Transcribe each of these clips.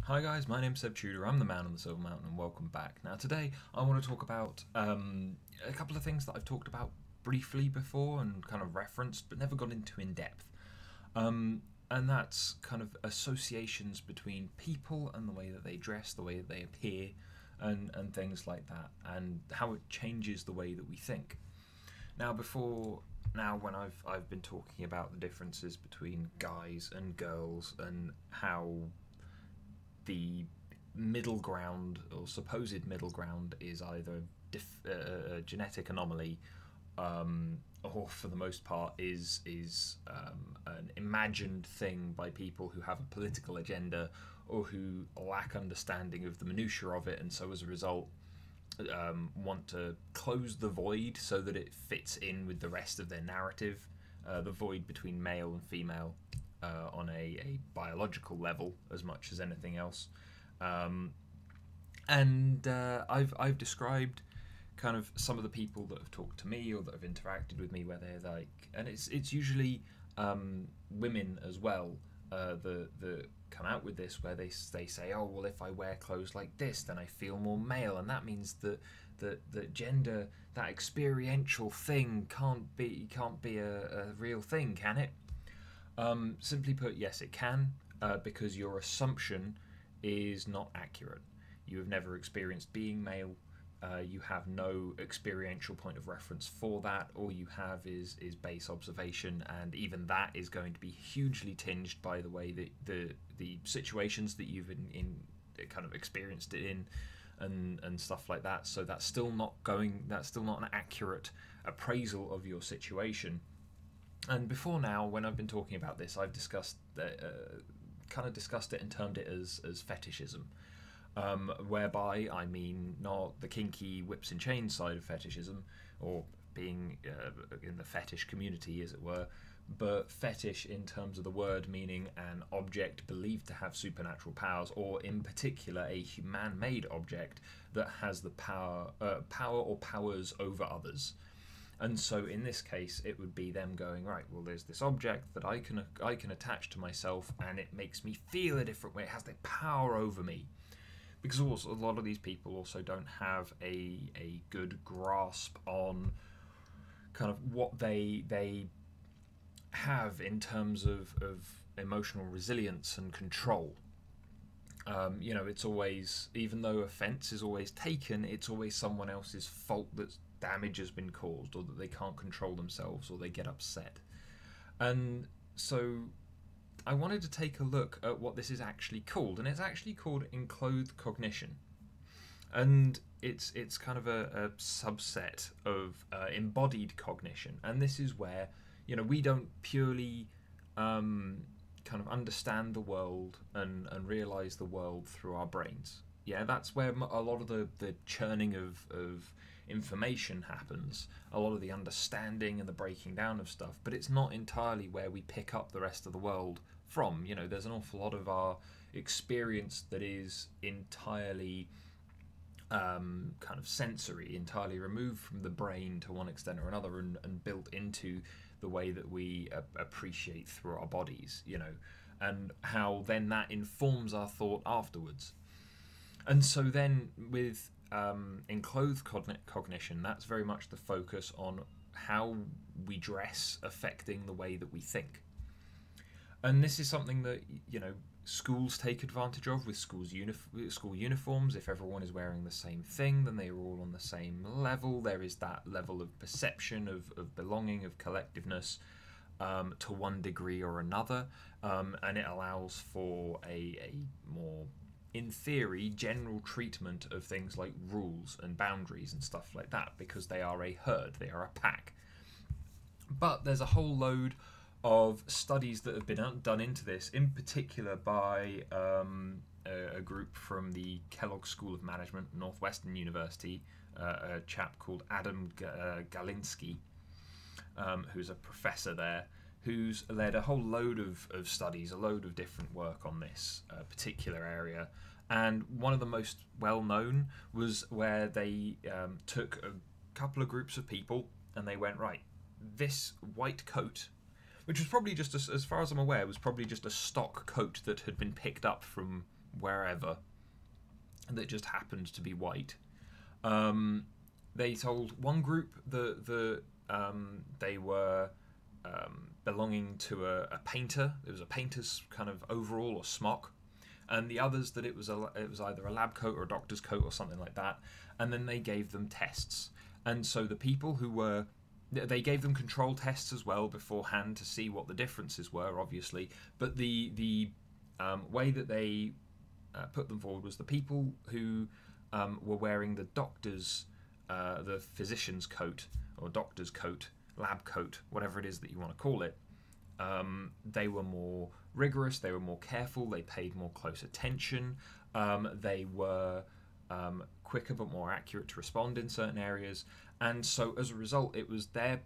Hi guys, my name's Seb Tudor, I'm the man on the Silver Mountain and welcome back. Now today I want to talk about a couple of things that I've talked about briefly before and kind of referenced but never gone into in depth. And that's kind of associations between people and the way that they dress, the way that they appear and things like that, and how it changes the way that we think. Now when I've been talking about the differences between guys and girls and how the middle ground or supposed middle ground is either a genetic anomaly, or for the most part is an imagined thing by people who have a political agenda or who lack understanding of the minutiae of it, and so as a result want to close the void so that it fits in with the rest of their narrative, the void between male and female, on a biological level as much as anything else. Um, and I've described kind of some of the people that have talked to me or that have interacted with me, where they're like, and it's usually women as well, that come out with this, where they say, oh well, if I wear clothes like this, then I feel more male, and that means that gender, that experiential thing, can't be a real thing, can it? Simply put, yes, it can, because your assumption is not accurate. You have never experienced being male. You have no experiential point of reference for that. All you have is base observation, and even that is going to be hugely tinged by the way that the situations that you've in kind of experienced it in, and stuff like that. So that's still not an accurate appraisal of your situation. And before now, when I've been talking about this, I've kind of discussed it and termed it as fetishism, whereby I mean not the kinky whips and chains side of fetishism, or being in the fetish community, as it were, but fetish in terms of the word meaning an object believed to have supernatural powers, or in particular a man-made object that has the power or powers over others. And so in this case, it would be them going, right, well, there's this object that I can attach to myself, and it makes me feel a different way. It has the power over me. Because also a lot of these people also don't have a good grasp on kind of what they have in terms of emotional resilience and control. It's always, even though offence is always taken, it's always someone else's fault that damage has been caused, or that they can't control themselves, or they get upset. And so I wanted to take a look at what this is actually called, and it's actually called Enclothed Cognition. And it's kind of a subset of embodied cognition, and this is where we don't purely kind of understand the world and realize the world through our brains. Yeah, that's where a lot of the churning of information happens, a lot of the understanding and the breaking down of stuff, but it's not entirely where we pick up the rest of the world from. There's an awful lot of our experience that is entirely kind of sensory, entirely removed from the brain to one extent or another, and built into the way that we appreciate through our bodies, and how then that informs our thought afterwards. And so then with enclothed cognition, that's very much the focus on how we dress affecting the way that we think. And this is something that schools take advantage of with school uniforms. If everyone is wearing the same thing, then they are all on the same level. There is that level of perception of belonging, of collectiveness, to one degree or another, and it allows for a more, in theory, general treatment of things like rules and boundaries and stuff like that, because they are a herd, they are a pack. But there's a whole load of studies that have been done into this, in particular by a group from the Kellogg School of Management, Northwestern University, a chap called Adam Galinsky, who's a professor there, who's led a whole load of studies, a load of different work on this particular area. And one of the most well-known was where they took a couple of groups of people and they went, right, this white coat, which was probably just, as far as I'm aware, was probably just a stock coat that had been picked up from wherever that just happened to be white. They told one group that they were belonging to a painter. It was a painter's kind of overall or smock, and the others that it was either a lab coat or a doctor's coat or something like that. And then they gave them tests, and so the people who they gave them control tests as well beforehand to see what the differences were, obviously. But the way that they put them forward was the people who were wearing the physician's coat or doctor's coat, lab coat, whatever it is that you want to call it. They were more rigorous, they were more careful, they paid more close attention, they were quicker but more accurate to respond in certain areas. And so as a result, it was their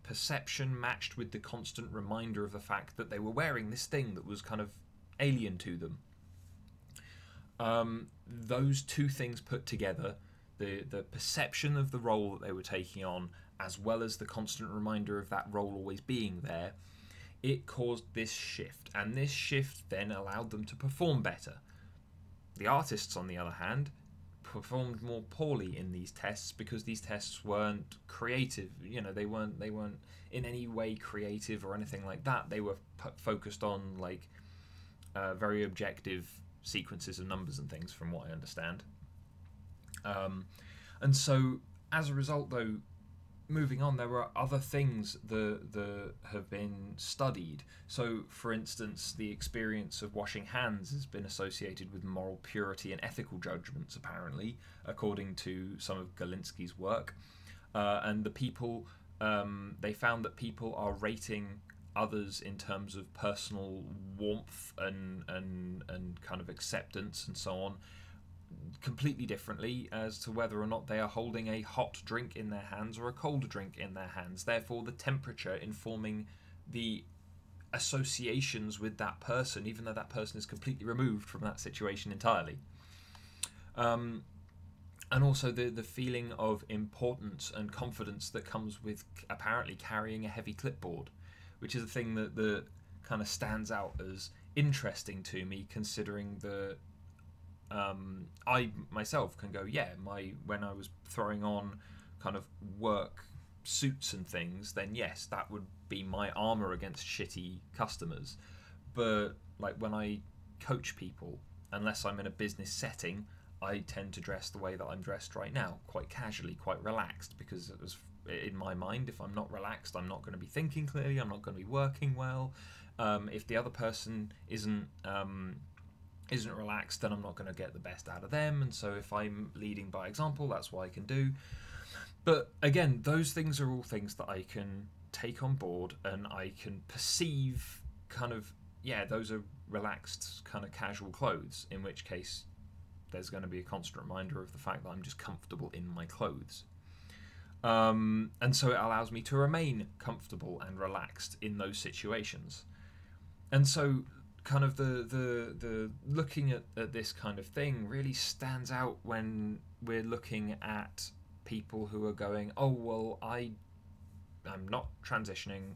perception matched with the constant reminder of the fact that they were wearing this thing that was kind of alien to them. Those two things put together, the perception of the role that they were taking on, as well as the constant reminder of that role always being there, it caused this shift. And this shift then allowed them to perform better. The artists, on the other hand, performed more poorly in these tests because these tests weren't creative. You know, they weren't in any way creative or anything like that. They were focused on like very objective sequences of numbers and things, from what I understand. And so as a result, though, moving on, there were other things that have been studied. So, for instance, the experience of washing hands has been associated with moral purity and ethical judgments, apparently, according to some of Galinsky's work. And the people, they found that people are rating others in terms of personal warmth and kind of acceptance and so on, completely differently as to whether or not they are holding a hot drink in their hands or a cold drink in their hands. Therefore, the temperature informing the associations with that person, even though that person is completely removed from that situation entirely. And also the feeling of importance and confidence that comes with apparently carrying a heavy clipboard, which is a thing that kind of stands out as interesting to me, considering the I myself can go, when I was throwing on kind of work suits and things, then yes, that would be my armor against shitty customers. But like when I coach people, unless I'm in a business setting, I tend to dress the way that I'm dressed right now, quite casually, quite relaxed, because it was in my mind, if I'm not relaxed, I'm not going to be thinking clearly, I'm not going to be working well. If the other person isn't relaxed, then I'm not going to get the best out of them. And so if I'm leading by example, that's what I can do. But again, those things are all things that I can take on board, and I can perceive kind of, those are relaxed kind of casual clothes, in which case there's going to be a constant reminder of the fact that I'm just comfortable in my clothes. And so it allows me to remain comfortable and relaxed in those situations. And so kind of the looking at this kind of thing really stands out when we're looking at people who are going, oh well, I'm not transitioning,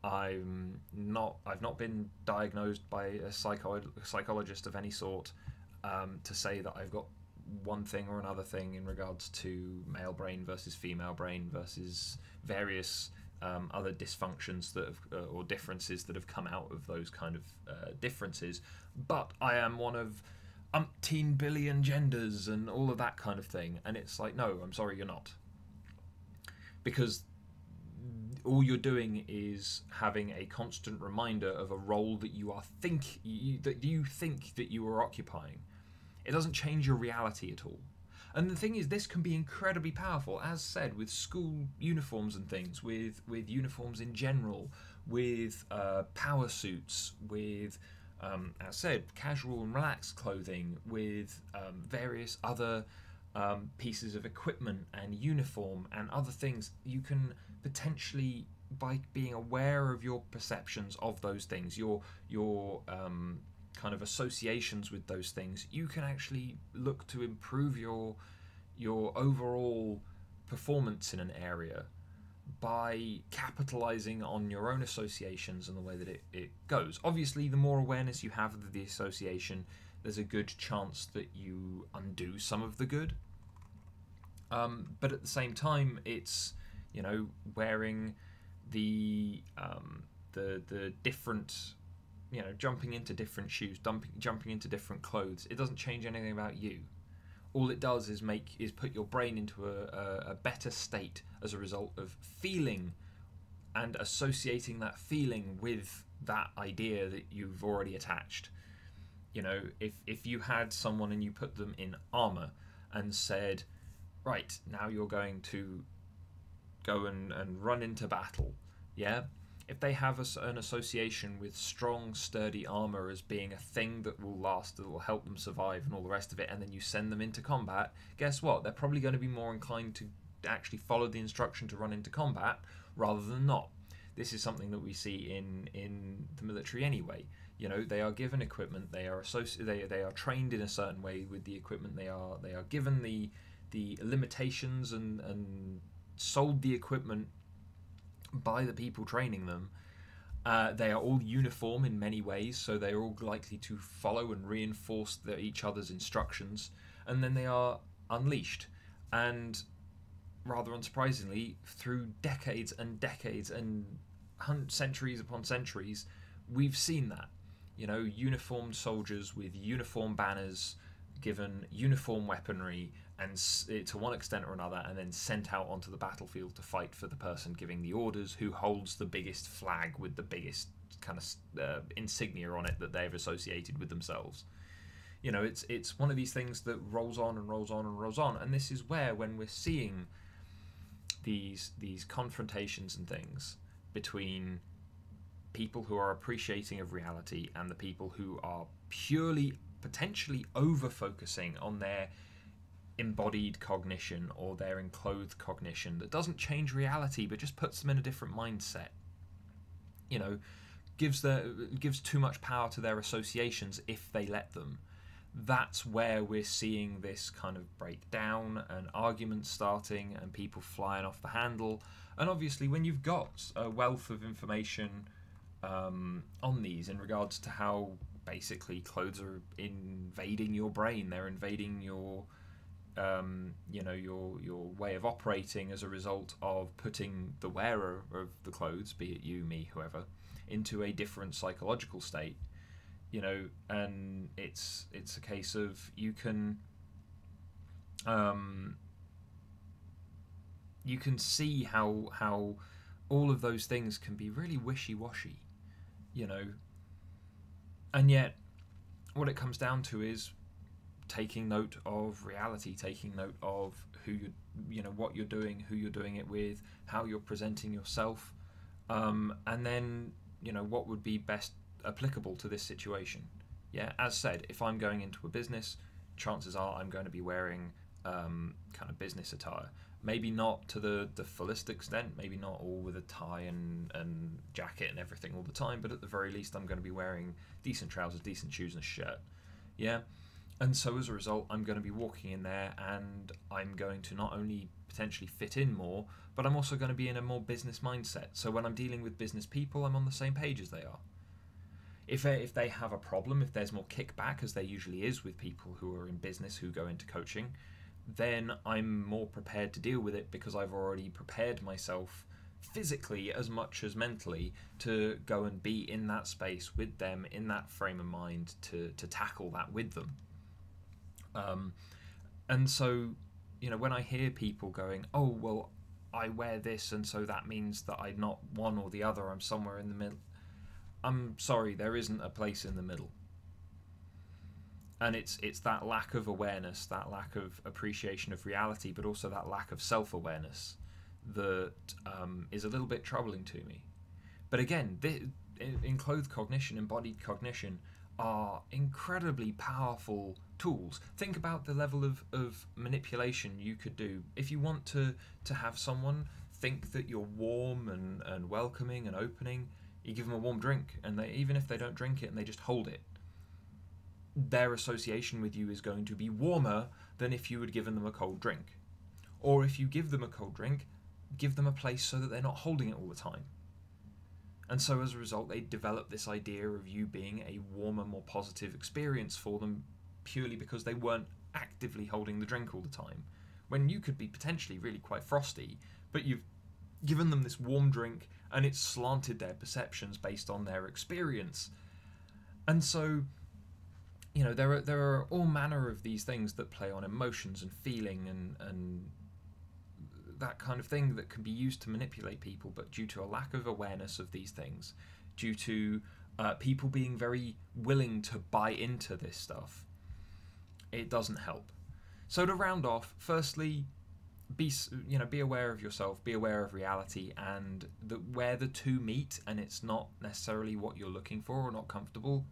I've not been diagnosed by a psychologist of any sort to say that I've got one thing or another thing in regards to male brain versus female brain versus various other dysfunctions that have, or differences that have come out of those kind of differences, but I am one of umpteen billion genders and all of that kind of thing. And it's like, no, I'm sorry, you're not, because all you're doing is having a constant reminder of a role that you think that you are occupying. It doesn't change your reality at all. And the thing is, this can be incredibly powerful, as said, with school uniforms and things, with uniforms in general, with power suits, with, as said, casual and relaxed clothing, with various other pieces of equipment and uniform and other things. You can potentially, by being aware of your perceptions of those things, your kind of associations with those things, you can actually look to improve your overall performance in an area by capitalizing on your own associations and the way that it goes. Obviously, the more awareness you have of the association, there's a good chance that you undo some of the good. But at the same time, it's, wearing the different, jumping into different shoes, jumping into different clothes. It doesn't change anything about you. All it does is put your brain into a better state as a result of feeling and associating that feeling with that idea that you've already attached. If you had someone and you put them in armor and said, right, now you're going to go and run into battle, yeah? If they have an association with strong, sturdy armor as being a thing that will last, that will help them survive and all the rest of it, and then you send them into combat, guess what? They're probably going to be more inclined to actually follow the instruction to run into combat rather than not. This is something that we see in the military anyway. They are given equipment, they are trained in a certain way with the equipment, they are given the limitations and sold the equipment by the people training them. They are all uniform in many ways, so they're all likely to follow and reinforce each other's instructions, and then they are unleashed. And rather unsurprisingly, through decades and decades and centuries upon centuries, we've seen that. Uniformed soldiers with uniform banners, given uniform weaponry, and to one extent or another, and then sent out onto the battlefield to fight for the person giving the orders, who holds the biggest flag with the biggest kind of insignia on it that they've associated with themselves. It's one of these things that rolls on and rolls on and rolls on, and this is where, when we're seeing these confrontations and things between people who are appreciating of reality and the people who are purely, potentially over-focusing on their embodied cognition or their enclothed cognition that doesn't change reality but just puts them in a different mindset, gives too much power to their associations if they let them. That's where we're seeing this kind of breakdown and arguments starting and people flying off the handle. And obviously, when you've got a wealth of information on these in regards to how basically clothes are invading your brain, they're invading your your way of operating as a result of putting the wearer of the clothes, be it you, me, whoever, into a different psychological state. And it's a case of you can see how all of those things can be really wishy-washy, and yet what it comes down to is taking note of reality, taking note of what you're doing, who you're doing it with, how you're presenting yourself, and then what would be best applicable to this situation. As said, if I'm going into a business, chances are I'm going to be wearing kind of business attire. Maybe not to the fullest extent, maybe not all with a tie and jacket and everything all the time, but at the very least I'm going to be wearing decent trousers, decent shoes and a shirt. And so as a result, I'm going to be walking in there and I'm going to not only potentially fit in more, but I'm also going to be in a more business mindset. So when I'm dealing with business people, I'm on the same page as they are. If they have a problem, if there's more kickback, as there usually is with people who are in business who go into coaching, then I'm more prepared to deal with it because I've already prepared myself physically as much as mentally to go and be in that space with them, in that frame of mind to tackle that with them. And so, when I hear people going, oh, well, I wear this and so that means that I'm not one or the other, I'm somewhere in the middle. I'm sorry, there isn't a place in the middle. And it's that lack of awareness, that lack of appreciation of reality, but also that lack of self-awareness that is a little bit troubling to me. But again, enclothed cognition, embodied cognition are incredibly powerful tools. Think about the level of manipulation you could do. If you want to have someone think that you're warm and welcoming and opening, you give them a warm drink, and even if they don't drink it and they just hold it, their association with you is going to be warmer than if you had given them a cold drink. Or if you give them a cold drink, give them a place so that they're not holding it all the time. And so as a result, they develop this idea of you being a warmer, more positive experience for them purely because they weren't actively holding the drink all the time. When you could be potentially really quite frosty, but you've given them this warm drink and it's slanted their perceptions based on their experience. And so, you know, there are all manner of these things that play on emotions and feeling and that kind of thing that can be used to manipulate people, but due to a lack of awareness of these things, due to people being very willing to buy into this stuff, it doesn't help. So to round off, firstly, be aware of yourself, be aware of reality, and where the two meet and it's not necessarily what you're looking for or not comfortable,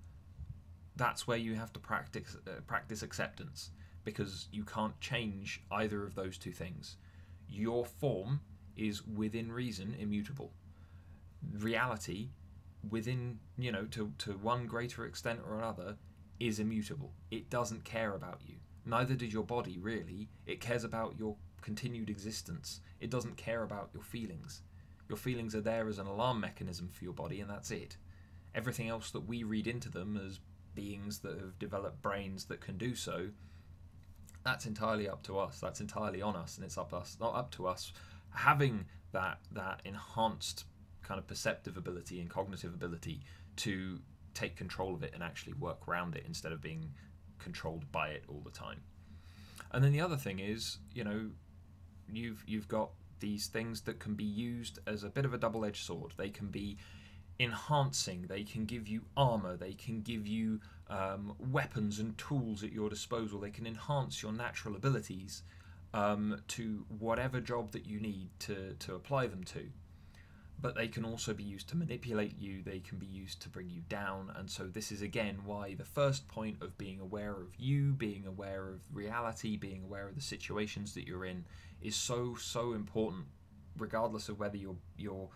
that's where you have to practice acceptance, because you can't change either of those two things. Your form is within reason immutable. Reality, within, to one greater extent or another, is immutable. It doesn't care about you. Neither did your body, really. It cares about your continued existence. It doesn't care about your feelings. Your feelings are there as an alarm mechanism for your body, and that's it. Everything else that we read into them as beings that have developed brains that can do so, that's entirely up to us. That's entirely on us, and it's not up to us having that enhanced kind of perceptive ability and cognitive ability to take control of it and actually work around it instead of being controlled by it all the time. And then the other thing is, you've got these things that can be used as a bit of a double-edged sword. They can be enhancing, they can give you armor, they can give you weapons and tools at your disposal, they can enhance your natural abilities to whatever job that you need to apply them to. But they can also be used to manipulate you, they can be used to bring you down, and so this is again why the first point of being aware of you, being aware of reality, being aware of the situations that you're in is so important, regardless of whether you're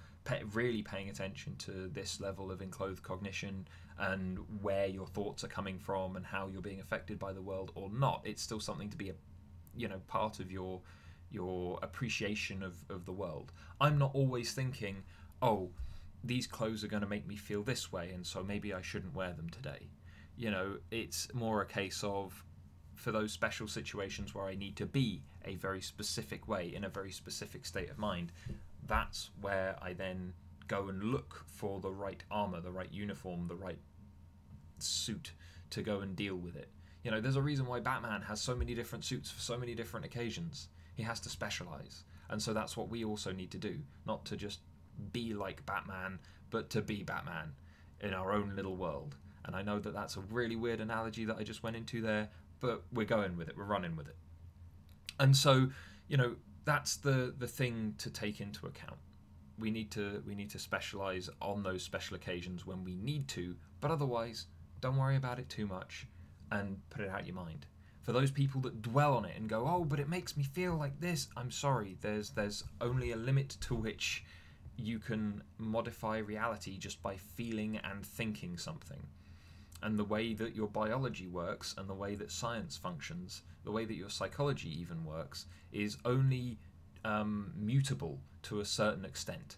really paying attention to this level of enclothed cognition and where your thoughts are coming from and how you're being affected by the world or not. It's still something to be part of your appreciation of the world. I'm not always thinking, oh, these clothes are going to make me feel this way, and so maybe I shouldn't wear them today. It's more a case of, for those special situations where I need to be a very specific way, in a very specific state of mind, that's where I then go and look for the right armor, the right uniform, the right suit to go and deal with it. There's a reason why Batman has so many different suits for so many different occasions. He has to specialize. And so that's what we also need to do. Not to just be like Batman, but to be Batman in our own little world. And I know that that's a really weird analogy that I just went into there, but we're going with it. We're running with it. And so, that's the thing to take into account. We need to specialize on those special occasions when we need to, but otherwise, don't worry about it too much and put it out your mind. For those people that dwell on it and go, oh, but it makes me feel like this, I'm sorry, there's only a limit to which you can modify reality just by feeling and thinking something. And the way that your biology works and the way that science functions, the way that your psychology even works, is only mutable to a certain extent.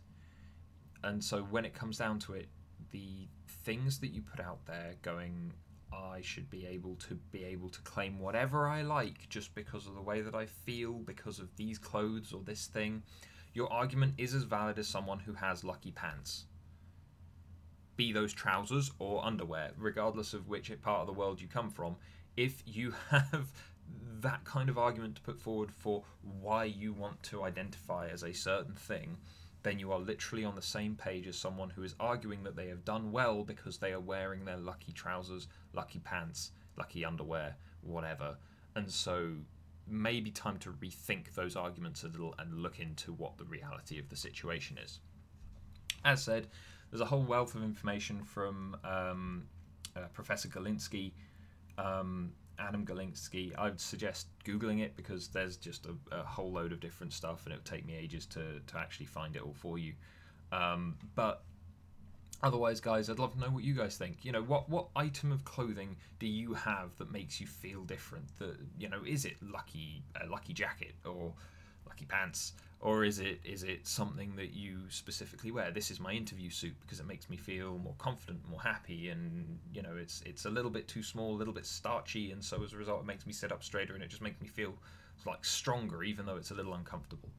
And so when it comes down to it, the things that you put out there going, I should be able to claim whatever I like just because of the way that I feel, because of these clothes or this thing, your argument is as valid as someone who has lucky pants. Be those trousers or underwear, regardless of which part of the world you come from. If you have that kind of argument to put forward for why you want to identify as a certain thing, then you are literally on the same page as someone who is arguing that they have done well because they are wearing their lucky trousers, lucky pants, lucky underwear, whatever. And so maybe time to rethink those arguments a little and look into what the reality of the situation is. As said, there's a whole wealth of information from Professor Galinsky, Adam Galinsky. I would suggest Googling it because there's just a whole load of different stuff and it would take me ages to actually find it all for you. But otherwise, guys, I'd love to know what you guys think. What item of clothing do you have that makes you feel different? That, is it a lucky jacket or lucky pants, or is it something that you specifically wear? This is my interview suit because it makes me feel more confident, more happy, and you know, it's a little bit too small, a little bit starchy, and so as a result it makes me sit up straighter, and it just makes me feel like stronger, even though it's a little uncomfortable.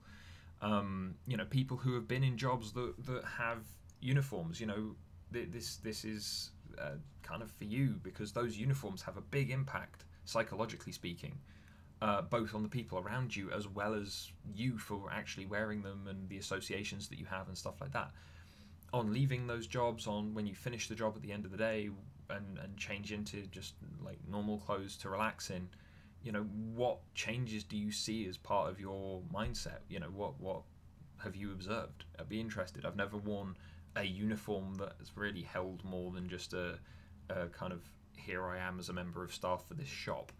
You know, people who have been in jobs that have uniforms, you know, this is kind of for you, because those uniforms have a big impact, psychologically speaking, both on the people around you as well as you for actually wearing them, and the associations that you have and stuff like that. On leaving those jobs, on when you finish the job at the end of the day and change into just like normal clothes to relax in, you know, what changes do you see as part of your mindset? You know, what have you observed? I'd be interested. I've never worn a uniform that has really held more than just a kind of, here I am as a member of staff for this shop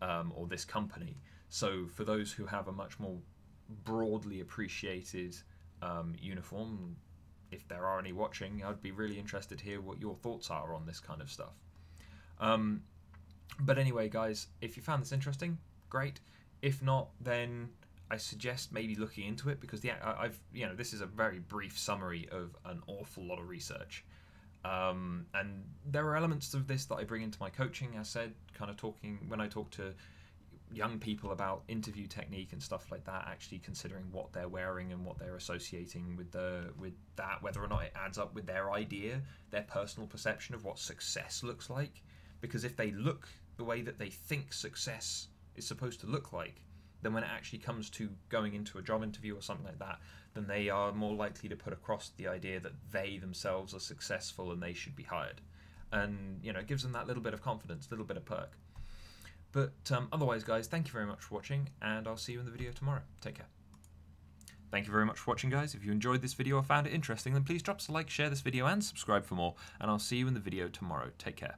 or this company. So for those who have a much more broadly appreciated uniform, if there are any watching, I'd be really interested to hear what your thoughts are on this kind of stuff. But anyway, guys, if you found this interesting, great. If not, then I suggest maybe looking into it, because this is a very brief summary of an awful lot of research, and there are elements of this that I bring into my coaching. As I said, kind of talking when I talk to young people about interview technique and stuff like that, actually considering what they're wearing and what they're associating with that, whether or not it adds up with their idea, their personal perception of what success looks like. Because if they look the way that they think success is supposed to look like, then when it actually comes to going into a job interview or something like that, then they are more likely to put across the idea that they themselves are successful and they should be hired. And, you know, it gives them that little bit of confidence, a little bit of perk. But otherwise, guys, thank you very much for watching, and I'll see you in the video tomorrow. Take care. Thank you very much for watching, guys. If you enjoyed this video or found it interesting, then please drop us a like, share this video, and subscribe for more. And I'll see you in the video tomorrow. Take care.